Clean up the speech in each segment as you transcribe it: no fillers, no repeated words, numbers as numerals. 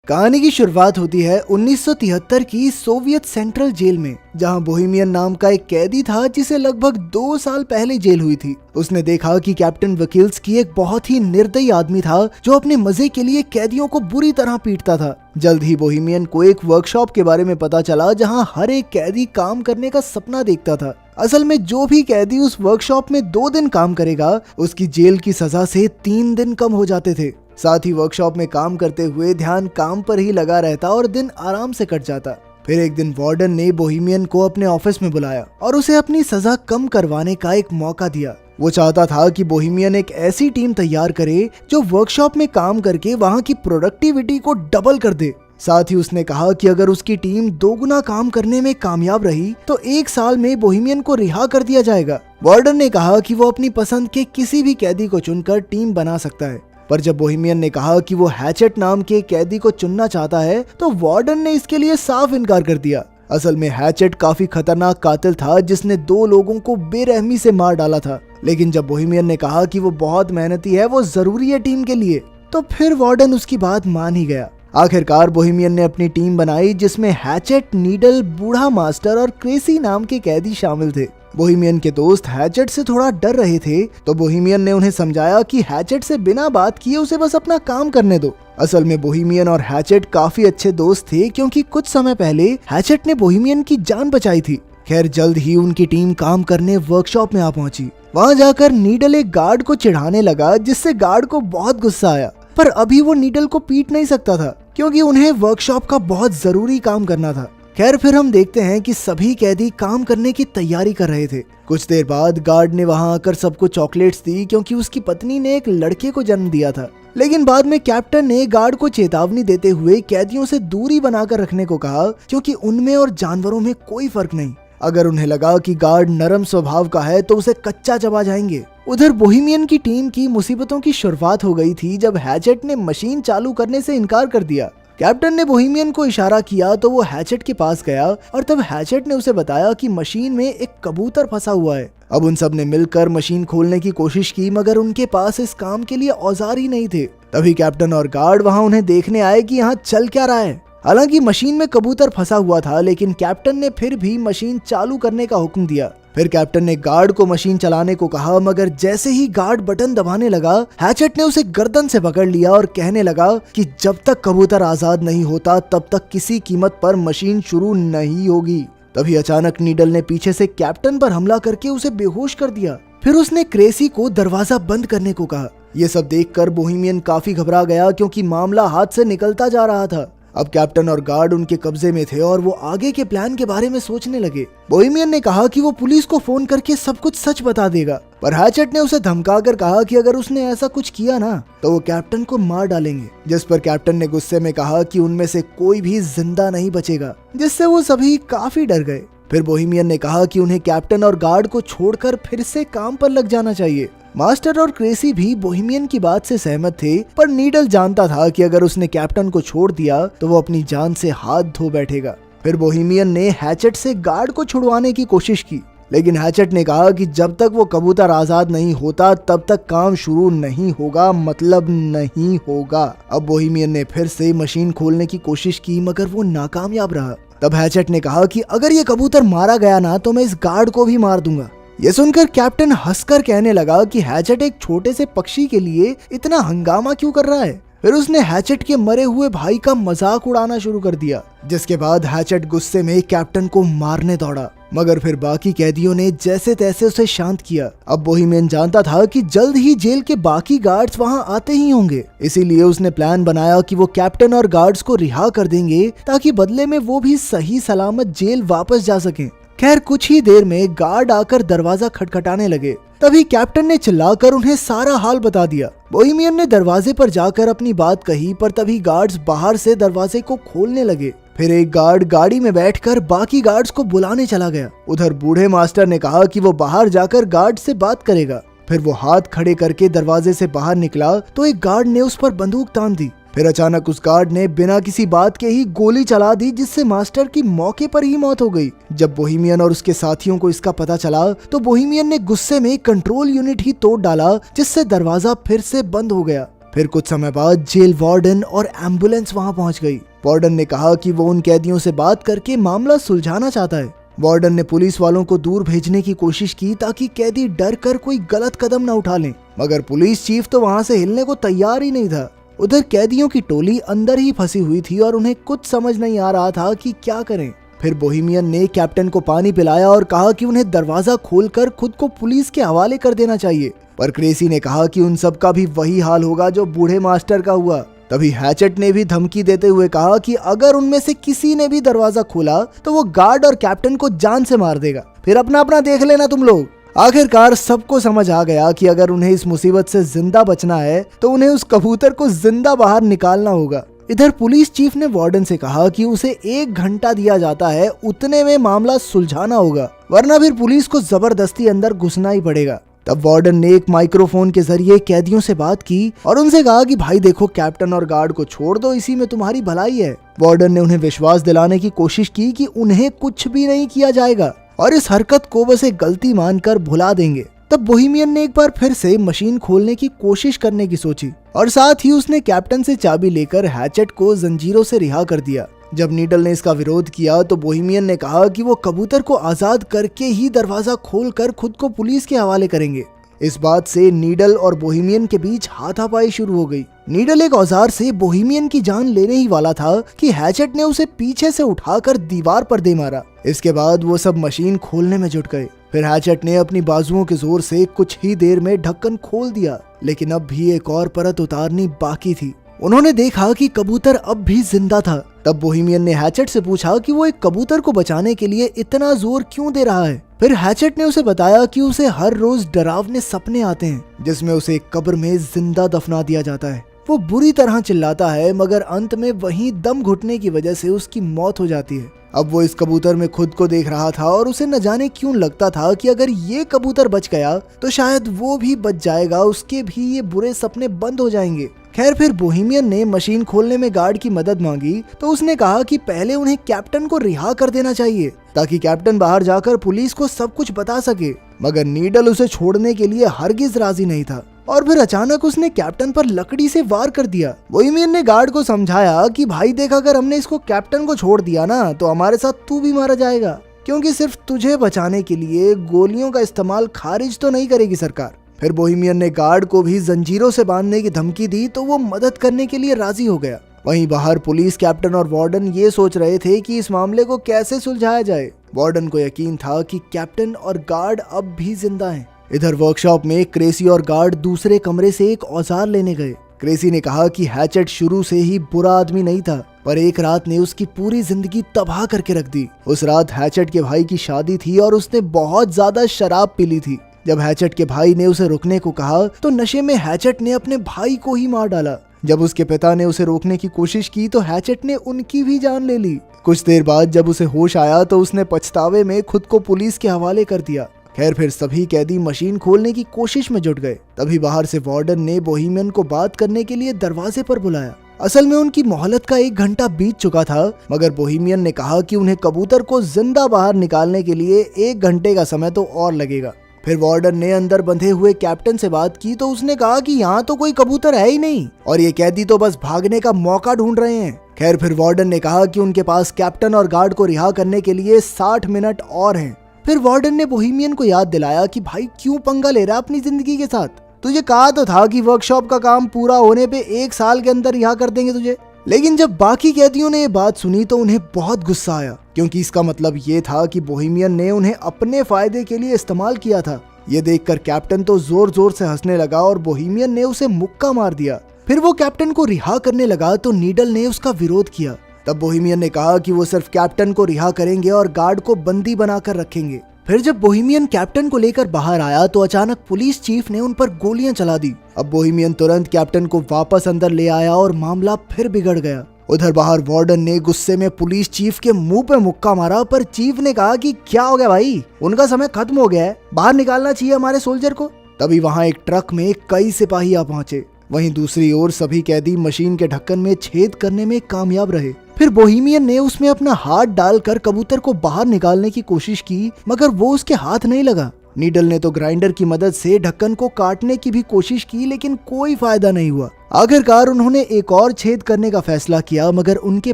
कहानी की शुरुआत होती है 1973 की सोवियत सेंट्रल जेल में, जहां बोहेमियन नाम का एक कैदी था जिसे लगभग 2 साल पहले जेल हुई थी। उसने देखा कि कैप्टन वकील्स्की एक बहुत ही निर्दयी आदमी था जो अपने मजे के लिए कैदियों को बुरी तरह पीटता था। जल्द ही बोहेमियन को एक वर्कशॉप के बारे में पता चला जहां हर एक कैदी काम करने का सपना देखता था। असल में जो भी कैदी उस वर्कशॉप में 2 दिन काम करेगा उसकी जेल की सजा से 3 दिन कम हो जाते थे। साथ ही वर्कशॉप में काम करते हुए ध्यान काम पर ही लगा रहता और दिन आराम से कट जाता। फिर एक दिन वार्डन ने बोहेमियन को अपने ऑफिस में बुलाया और उसे अपनी सजा कम करवाने का एक मौका दिया। वो चाहता था कि बोहेमियन एक ऐसी टीम तैयार करे जो वर्कशॉप में काम करके वहाँ की प्रोडक्टिविटी को डबल कर दे। साथ ही उसने कहा कि अगर उसकी टीम 2 गुना काम करने में कामयाब रही तो 1 साल में बोहेमियन को रिहा कर दिया जाएगा। वार्डन ने कहा कि वो अपनी पसंद के किसी भी कैदी को चुनकर टीम बना सकता है, पर जब बोहेमियन ने कहा कि वो हैचेट नाम के कैदी को चुनना चाहता है तो वार्डन ने इसके लिए साफ इनकार कर दिया। असल में हैचेट काफी खतरनाक कातिल था जिसने 2 लोगों को बेरहमी से मार डाला था। लेकिन जब बोहेमियन ने कहा कि वो बहुत मेहनती है, वो जरूरी है टीम के लिए, तो फिर वार्डन उसकी बात मान ही गया। आखिरकार बोहेमियन ने अपनी टीम बनाई जिसमें हैचेट, नीडल, बूढ़ा मास्टर और क्रेसी नाम के कैदी शामिल थे। बोहेमियन के दोस्त हैचेट से थोड़ा डर रहे थे तो बोहेमियन ने उन्हें समझाया कि हैचेट से बिना बात किए उसे बस अपना काम करने दो। असल में बोहेमियन और हैचेट काफी अच्छे दोस्त थे क्योंकि कुछ समय पहले हैचेट ने बोहेमियन की जान बचाई थी। खैर जल्द ही उनकी टीम काम करने वर्कशॉप में आ पहुंची। वहां जाकर नीडल एक गार्ड को चिढ़ाने लगा जिससे गार्ड को बहुत गुस्सा आया, पर अभी वो नीडल को पीट नहीं सकता था क्योंकि उन्हें वर्कशॉप का बहुत जरूरी काम करना था। खैर फिर हम देखते हैं कि सभी कैदी काम करने की तैयारी कर रहे थे। कुछ देर बाद गार्ड ने वहां आकर सबको चॉकलेट्स दी क्योंकि उसकी पत्नी ने एक लड़के को जन्म दिया था। लेकिन बाद में कैप्टन ने गार्ड को चेतावनी देते हुए कैदियों से दूरी बनाकर रखने को कहा क्योंकि उनमें और जानवरों में कोई फर्क नहीं। अगर उन्हें लगा कि गार्ड नरम स्वभाव का है तो उसे कच्चा चबा जाएंगे। उधर बोहेमियन की टीम की मुसीबतों की शुरुआत हो गई थी जब हैचेट ने मशीन चालू करने से इनकार कर दिया। कैप्टन ने बोहेमियन को इशारा किया तो वो हैचेट के पास गया और तब हैचेट ने उसे बताया कि मशीन में एक कबूतर फंसा हुआ है। अब उन सब ने मिलकर मशीन खोलने की कोशिश की मगर उनके पास इस काम के लिए औजार ही नहीं थे। तभी कैप्टन और गार्ड वहां उन्हें देखने आए कि यहाँ चल क्या रहा है। हालांकि मशीन में कबूतर फंसा हुआ था लेकिन कैप्टन ने फिर भी मशीन चालू करने का हुक्म दिया। फिर कैप्टन ने गार्ड को मशीन चलाने को कहा मगर जैसे ही गार्ड बटन दबाने लगा हैचेट ने उसे गर्दन से पकड़ लिया और कहने लगा कि जब तक कबूतर आजाद नहीं होता तब तक किसी कीमत पर मशीन शुरू नहीं होगी। तभी अचानक नीडल ने पीछे से कैप्टन पर हमला करके उसे बेहोश कर दिया। फिर उसने क्रेसी को दरवाजा बंद करने को कहा। ये सब देखकर बोहेमियन काफी घबरा गया क्योंकि मामला हाथ से निकलता जा रहा था। अब कैप्टन और गार्ड उनके कब्जे में थे और वो आगे के प्लान के बारे में सोचने लगे। बोहेमियन ने कहा कि वो पुलिस को फोन करके सब कुछ सच बता देगा, पर हैचेट ने उसे धमकाकर कहा कि अगर उसने ऐसा कुछ किया ना तो वो कैप्टन को मार डालेंगे। जिस पर कैप्टन ने गुस्से में कहा कि उनमें से कोई भी जिंदा नहीं बचेगा, जिससे वो सभी काफी डर गए। फिर बोहेमियन ने कहा कि उन्हें कैप्टन और गार्ड को छोड़कर फिर से काम पर लग जाना चाहिए। मास्टर और क्रेसी भी बोहेमियन की बात से सहमत थे, पर नीडल जानता था कि अगर उसने कैप्टन को छोड़ दिया तो वो अपनी जान से हाथ धो बैठेगा। फिर बोहेमियन ने हैचेट से गार्ड को छुड़वाने की कोशिश की, लेकिन हैचेट ने कहा कि जब तक वो कबूतर आजाद नहीं होता तब तक काम शुरू नहीं होगा, मतलब नहीं होगा। अब बोहेमियन ने फिर से मशीन खोलने की कोशिश की मगर वो नाकामयाब रहा। तब हैचेट ने कहा कि अगर ये कबूतर मारा गया ना तो मैं इस गार्ड को भी मार दूंगा। ये सुनकर कैप्टन हंसकर कहने लगा कि हैचेट एक छोटे से पक्षी के लिए इतना हंगामा क्यों कर रहा है। फिर उसने हैचेट के मरे हुए भाई का मजाक उड़ाना शुरू कर दिया, जिसके बाद हैचेट गुस्से में कैप्टन को मारने दौड़ा, मगर फिर बाकी कैदियों ने जैसे तैसे उसे शांत किया। अब बोहेमियन जानता था कि जल्द ही जेल के बाकी गार्ड्स वहां आते ही होंगे, इसीलिए उसने प्लान बनाया कि वो कैप्टन और गार्ड्स को रिहा कर देंगे ताकि बदले में वो भी सही सलामत जेल वापस जा सकें। खैर कुछ ही देर में गार्ड आकर दरवाजा खटखटाने लगे। तभी कैप्टन ने चिल्लाकर उन्हें सारा हाल बता दिया। बोहेमियन ने दरवाजे पर जाकर अपनी बात कही, पर तभी गार्ड्स बाहर से दरवाजे को खोलने लगे। फिर एक गार्ड गाड़ी में बैठकर बाकी गार्ड्स को बुलाने चला गया। उधर बूढ़े मास्टर ने कहा कि वो बाहर जाकर गार्ड से बात करेगा। फिर वो हाथ खड़े करके दरवाजे से बाहर निकला तो एक गार्ड ने उस पर बंदूक तान दी। फिर अचानक उस गार्ड ने बिना किसी बात के ही गोली चला दी, जिससे मास्टर की मौके पर ही मौत हो गई। जब बोहेमियन और उसके साथियों को इसका पता चला तो बोहेमियन ने गुस्से में कंट्रोल यूनिट ही तोड़ डाला, जिससे दरवाजा फिर से बंद हो गया। फिर कुछ समय बाद जेल वार्डन और एम्बुलेंस वहां पहुंच गई। वार्डन ने कहा कि वो उन कैदियों से बात करके मामला सुलझाना चाहता है। वार्डन ने पुलिस वालों को दूर भेजने की कोशिश की ताकि कैदी डर कर कोई गलत कदम न उठा लें, मगर पुलिस चीफ तो वहां से हिलने को तैयार ही नहीं था। उधर कैदियों की टोली अंदर ही फंसी हुई थी और उन्हें कुछ समझ नहीं आ रहा था कि क्या करें। फिर बोहेमियन ने कैप्टन को पानी पिलाया और कहा कि उन्हें दरवाजा खोलकर खुद को पुलिस के हवाले कर देना चाहिए, पर क्रेसी ने कहा कि उन सब का भी वही हाल होगा जो बूढ़े मास्टर का हुआ। तभी हैचेट ने भी धमकी देते हुए कहा कि अगर उनमें से किसी ने भी दरवाजा खोला तो वो गार्ड और कैप्टन को जान से मार देगा, फिर अपना अपना देख लेना तुम लोग। आखिरकार सबको समझ आ गया कि अगर उन्हें इस मुसीबत से जिंदा बचना है तो उन्हें उस कबूतर को जिंदा बाहर निकालना होगा। इधर पुलिस चीफ ने वार्डन से कहा कि उसे 1 घंटा दिया जाता है, उतने में मामला सुलझाना होगा, वरना फिर पुलिस को जबरदस्ती अंदर घुसना ही पड़ेगा। तब वार्डन ने एक माइक्रोफोन के जरिए कैदियों से बात की और उनसे कहा कि भाई देखो, कैप्टन और गार्ड को छोड़ दो, इसी में तुम्हारी भलाई है। वार्डन ने उन्हें विश्वास दिलाने की कोशिश की कि उन्हें कुछ भी नहीं किया जाएगा और इस हरकत को बस एक गलती मानकर भुला देंगे। तब बोहेमियन ने एक बार फिर से मशीन खोलने की कोशिश करने की सोची और साथ ही उसने कैप्टन से चाबी लेकर हैचेट को जंजीरों से रिहा कर दिया। जब नीडल ने इसका विरोध किया तो बोहेमियन ने कहा कि वो कबूतर को आजाद करके ही दरवाजा खोलकर खुद को पुलिस के हवाले करेंगे। इस बात से नीडल और बोहेमियन के बीच हाथापाई शुरू हो गई। नीडल एक औजार से बोहेमियन की जान लेने ही वाला था कि हैचेट ने उसे पीछे से उठाकर दीवार पर दे मारा। इसके बाद वो सब मशीन खोलने में जुट गए। फिर हैचेट ने अपनी बाजुओं के जोर से कुछ ही देर में ढक्कन खोल दिया, लेकिन अब भी एक और परत उतारनी बाकी थी। उन्होंने देखा कि कबूतर अब भी जिंदा था। तब बोहेमियन ने हैचेट से पूछा कि वो एक कबूतर को बचाने के लिए इतना जोर क्यों दे रहा है। फिर हैचेट ने उसे बताया कि उसे हर रोज डरावने सपने आते हैं जिसमें उसे एक कब्र में जिंदा दफना दिया जाता है। वो बुरी तरह चिल्लाता है, मगर अंत में वहीं दम घुटने की वजह से उसकी मौत हो जाती है। अब वो इस कबूतर में खुद को देख रहा था और उसे न जाने क्यों लगता था कि अगर ये कबूतर बच गया तो शायद वो भी बच जाएगा, उसके भी ये बुरे सपने बंद हो जाएंगे। खैर, फिर बोहेमियन ने मशीन खोलने में गार्ड की मदद मांगी तो उसने कहा कि पहले उन्हें कैप्टन को रिहा कर देना चाहिए ताकि कैप्टन बाहर जाकर पुलिस को सब कुछ बता सके, मगर नीडल उसे छोड़ने के लिए हरगिज राजी नहीं था। और फिर अचानक उसने कैप्टन पर लकड़ी से वार कर दिया। बोहेमियन ने गार्ड को समझाया कि भाई देख, अगर हमने इसको कैप्टन को छोड़ दिया ना तो हमारे साथ तू भी मारा जाएगा, क्योंकि सिर्फ तुझे बचाने के लिए गोलियों का इस्तेमाल खारिज तो नहीं करेगी सरकार। फिर बोहेमियन ने गार्ड को भी जंजीरों से बांधने की धमकी दी तो वो मदद करने के लिए राजी हो गया। वहीं बाहर पुलिस, कैप्टन और वार्डन ये सोच रहे थे कि इस मामले को कैसे सुलझाया जाए। वार्डन को यकीन था कि कैप्टन और गार्ड अब भी जिंदा हैं। इधर वर्कशॉप में क्रेसी और गार्ड दूसरे कमरे से एक औजार लेने गए। क्रेसी ने कहा कि हैचेट शुरू से ही बुरा आदमी नहीं था, पर एक रात ने उसकी पूरी जिंदगी तबाह करके रख दी। उस रात हैचेट के भाई की शादी थी और उसने बहुत ज्यादा शराब पी ली थी। जब हैचेट के भाई ने उसे रुकने को कहा तो नशे में हैचेट ने अपने भाई को ही मार डाला। जब उसके पिता ने उसे रोकने की कोशिश की तो हैचेट ने उनकी भी जान ले ली। कुछ देर बाद जब उसे होश आया तो उसने पछतावे में खुद को पुलिस के हवाले कर दिया। खैर, फिर सभी कैदी मशीन खोलने की कोशिश में जुट गए। तभी बाहर से वार्डन ने बोहेमियन को बात करने के लिए दरवाजे पर बुलाया। असल में उनकी मोहलत का 1 घंटा बीत चुका था, मगर बोहेमियन ने कहा कि उन्हें कबूतर को जिंदा बाहर निकालने के लिए 1 घंटे का समय तो और लगेगा। फिर वार्डन ने अंदर बंधे हुए कैप्टन से बात की तो उसने कहा कि यहाँ तो कोई कबूतर है ही नहीं और ये कैदी तो बस भागने का मौका ढूंढ रहे हैं। खैर, फिर वार्डन ने कहा कि उनके पास कैप्टन और गार्ड को रिहा करने के लिए 60 मिनट और हैं। फिर वार्डन ने बोहेमियन को याद दिलाया कि भाई क्यों पंगा ले रहा है अपनी जिंदगी के साथ, तुझे कहा तो था कि वर्कशॉप का काम पूरा होने पे 1 साल के अंदर रिहा कर देंगे तुझे। लेकिन जब बाकी कैदियों ने ये बात सुनी तो उन्हें बहुत गुस्सा आया, क्योंकि इसका मतलब ये था कि बोहेमियन ने उन्हें अपने फायदे के लिए इस्तेमाल किया था। ये देखकर कैप्टन तो जोर जोर से हंसने लगा और बोहेमियन ने उसे मुक्का मार दिया। फिर वो कैप्टन को रिहा करने लगा तो नीडल ने उसका विरोध किया। तब बोहेमियन ने कहा कि वो सिर्फ कैप्टन को रिहा करेंगे और गार्ड को बंदी बनाकर रखेंगे। फिर जब बोहेमियन कैप्टन को लेकर बाहर आया तो अचानक पुलिस चीफ ने उन पर गोलियां चला दी। अब बोहेमियन तुरंत कैप्टन को वापस अंदर ले आया और मामला फिर बिगड़ गया। उधर बाहर वार्डन ने गुस्से में पुलिस चीफ के मुंह पे मुक्का मारा, पर चीफ ने कहा कि क्या हो गया भाई, उनका समय खत्म हो गया है, बाहर निकालना चाहिए हमारे सोल्जर को। तभी वहां एक ट्रक में कई सिपाही आ पहुंचे। वहीं दूसरी ओर सभी कैदी मशीन के ढक्कन में छेद करने में कामयाब रहे। फिर बोहेमियन ने उसमें अपना हाथ डालकर कबूतर को बाहर निकालने की कोशिश की, मगर वो उसके हाथ नहीं लगा। नीडल ने तो ग्राइंडर की मदद से ढक्कन को काटने की भी कोशिश की, लेकिन कोई फायदा नहीं हुआ। आखिरकार उन्होंने एक और छेद करने का फैसला किया, मगर उनके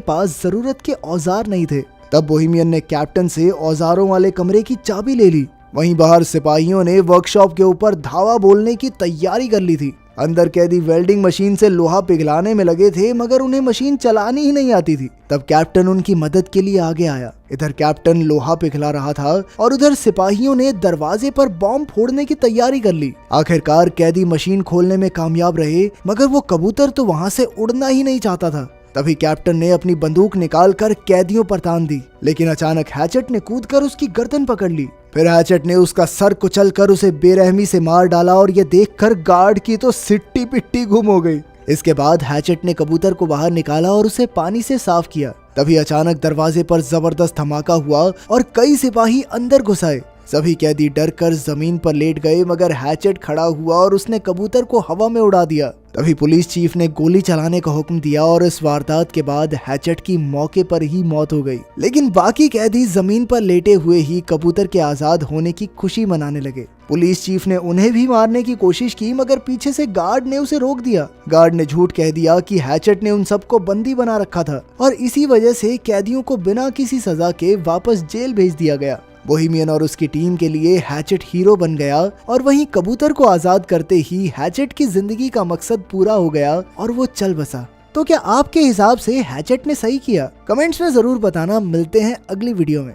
पास जरूरत के औजार नहीं थे। तब बोहेमियन ने कैप्टन से औजारों वाले कमरे की चाबी ले ली। वहीं बाहर सिपाहियों ने वर्कशॉप के ऊपर धावा बोलने की तैयारी कर ली थी। अंदर कैदी वेल्डिंग मशीन से लोहा पिघलाने में लगे थे, मगर उन्हें मशीन चलानी ही नहीं आती थी। तब कैप्टन उनकी मदद के लिए आगे आया। इधर कैप्टन लोहा पिघला रहा था और उधर सिपाहियों ने दरवाजे पर बॉम्ब फोड़ने की तैयारी कर ली। आखिरकार कैदी मशीन खोलने में कामयाब रहे, मगर वो कबूतर तो वहाँ से उड़ना ही नहीं चाहता था। तभी कैप्टन ने अपनी बंदूक निकालकर कैदियों पर तान दी, लेकिन अचानक हैचेट ने कूदकर उसकी गर्दन पकड़ ली। फिर हैचेट ने उसका सर कुचलकर उसे बेरहमी से मार डाला और ये देखकर गार्ड की तो सिट्टी पिट्टी गुम हो गई। इसके बाद हैचेट ने कबूतर को बाहर निकाला और उसे पानी से साफ किया। तभी अचानक दरवाजे पर जबरदस्त धमाका हुआ और कई सिपाही अंदर घुस आए। सभी कैदी डरकर जमीन पर लेट गए, मगर हैचेट खड़ा हुआ और उसने कबूतर को हवा में उड़ा दिया। तभी पुलिस चीफ ने गोली चलाने का हुक्म दिया और इस वारदात के बाद हैचेट की मौके पर ही मौत हो गई। लेकिन बाकी कैदी जमीन पर लेटे हुए ही कबूतर के आजाद होने की खुशी मनाने लगे। पुलिस चीफ ने उन्हें भी मारने की कोशिश की, मगर पीछे से गार्ड ने उसे रोक दिया। गार्ड ने झूठ कह दिया कि हैचेट ने उन सबको बंदी बना रखा था और इसी वजह से कैदियों को बिना किसी सजा के वापस जेल भेज दिया गया। बोहेमियन और उसकी टीम के लिए हैचेट हीरो बन गया और वहीं कबूतर को आजाद करते ही हैचेट की जिंदगी का मकसद पूरा हो गया और वो चल बसा। तो क्या आपके हिसाब से हैचेट ने सही किया? कमेंट्स में जरूर बताना। मिलते हैं अगली वीडियो में।